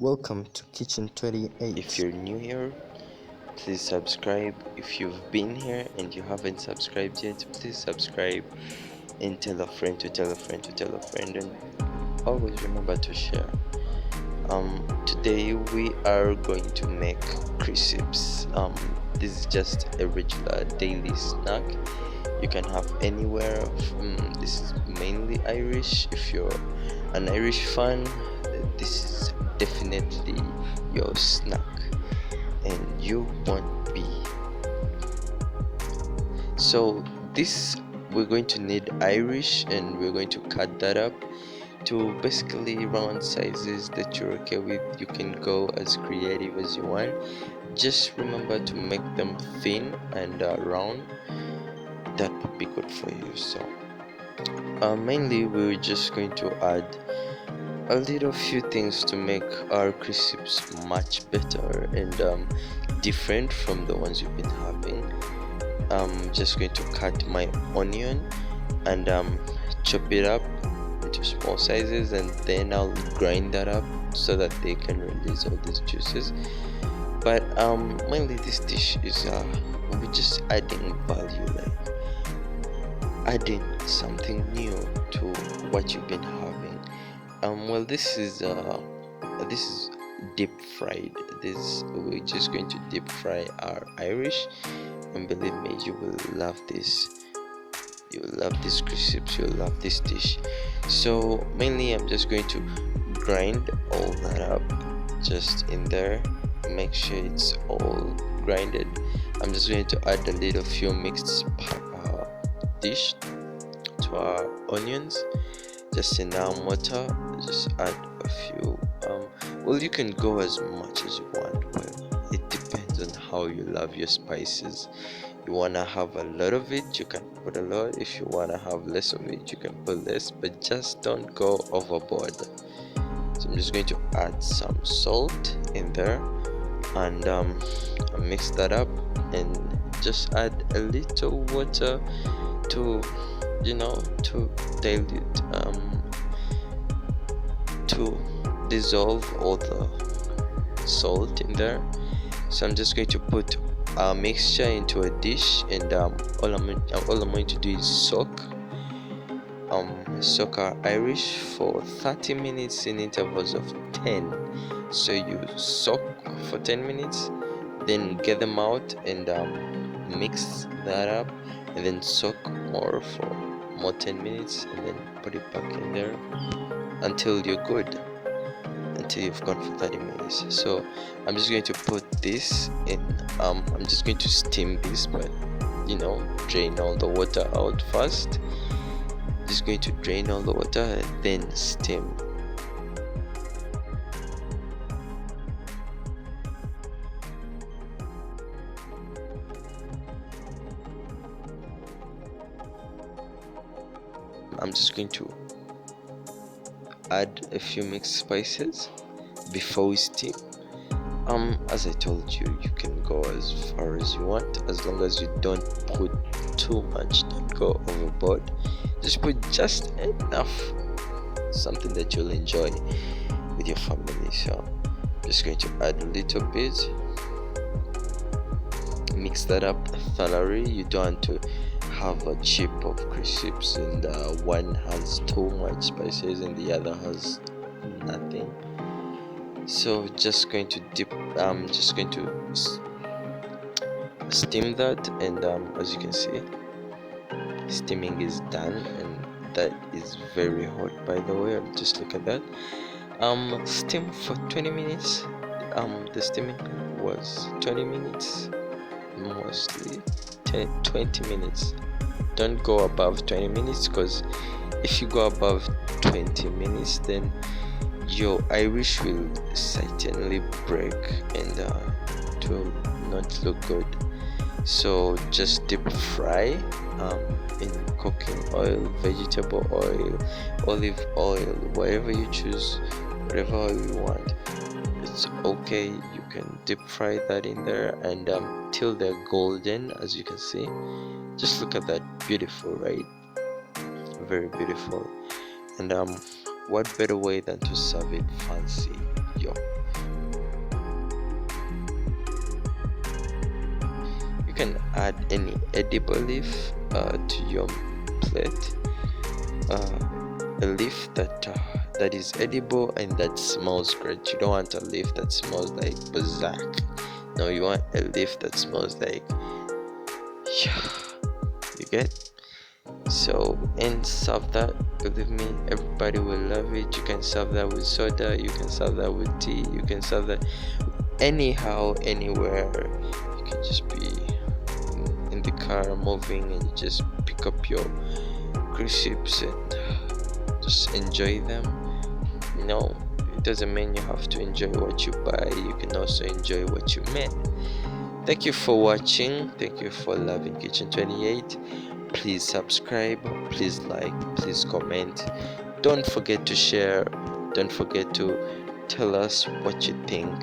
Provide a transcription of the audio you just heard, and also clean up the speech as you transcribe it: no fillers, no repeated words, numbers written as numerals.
Welcome to Kitchen 28. If you're new here, please subscribe. If you've been here and you haven't subscribed yet, please subscribe and tell a friend to tell a friend to tell a friend, and always remember to share. Today we are going to make crisps. This is just a regular daily snack you can have anywhere. This is mainly Irish. If you're an Irish fan, this is definitely your snack and you won't be. So this, we're going to need Irish and we're going to cut that up to basically round sizes that you're okay with. You can go as creative as you want. Just remember to make them thin and round. That would be good for you. So mainly we're just going to add a little few things to make our crisps much better and different from the ones you've been having. I'm just going to cut my onion and chop it up into small sizes, and then I'll grind that up so that they can release all these juices. But mainly this dish is we're just adding value, like adding something new to what you've been having. Well, this is deep fried. This, we're just going to deep fry our Irish, and believe me, you will love this. You will love this crisps, you'll love this dish. So mainly I'm just going to grind all that up just in there. Make sure it's all grinded. I'm just going to add a little few mixed dish to our onions, just in our water. Just add a few. Well, you can go as much as you want. Well, it depends on how you love your spices. You wanna have a lot of it, you can put a lot. If you wanna have less of it, you can put less, but just don't go overboard. So I'm just going to add some salt in there, and mix that up, and just add a little water to to dilute, to dissolve all the salt in there. So I'm just going to put our mixture into a dish, and all I'm going to do is soak our Irish for 30 minutes in intervals of 10. So you soak for 10 minutes, then get them out and mix that up, and then soak more for more 10 minutes, and then put it back in there until you're good, until you've gone for 30 minutes. So I'm just going to put this in. I'm just going to steam this, but drain all the water out first. Just going to drain all the water and then steam. I'm just going to add a few mixed spices before we steam. As I told you, you can go as far as you want, as long as you don't put too much, don't go overboard. Just put just enough, something that you'll enjoy with your family. So I'm just going to add a little bit, mix that up thoroughly. You don't want to have a chip of crisps and one has too much spices and the other has nothing. So just going to just going to steam that, and as you can see, steaming is done, and that is very hot, by the way. Just look at that. Steam for 20 minutes. The steaming was 20 minutes, mostly 20 minutes. Don't go above 20 minutes, because if you go above 20 minutes, then your Irish will certainly break, and it will not look good. So just deep fry in cooking oil, vegetable oil, olive oil, whatever you choose, whatever oil you want, it's okay. You can deep fry that in there, and till they're golden, as you can see. Just look at that, beautiful, right? Very beautiful. And what better way than to serve it fancy? Yo, can add any edible leaf to your plate, a leaf that is edible and that smells great. You don't want a leaf that smells like bazak. No, you want a leaf that smells like, yeah, you get. So, and serve that, believe me, everybody will love it. You can serve that with soda, you can serve that with tea, you can serve that anyhow, anywhere. You can just be in the car moving and you just pick up your crisps and just enjoy them. No, it doesn't mean you have to enjoy what you buy, you can also enjoy what you make. Thank you for watching. Thank you for loving Kitchen 28. Please subscribe, please like, please comment. Don't forget to share, don't forget to tell us what you think.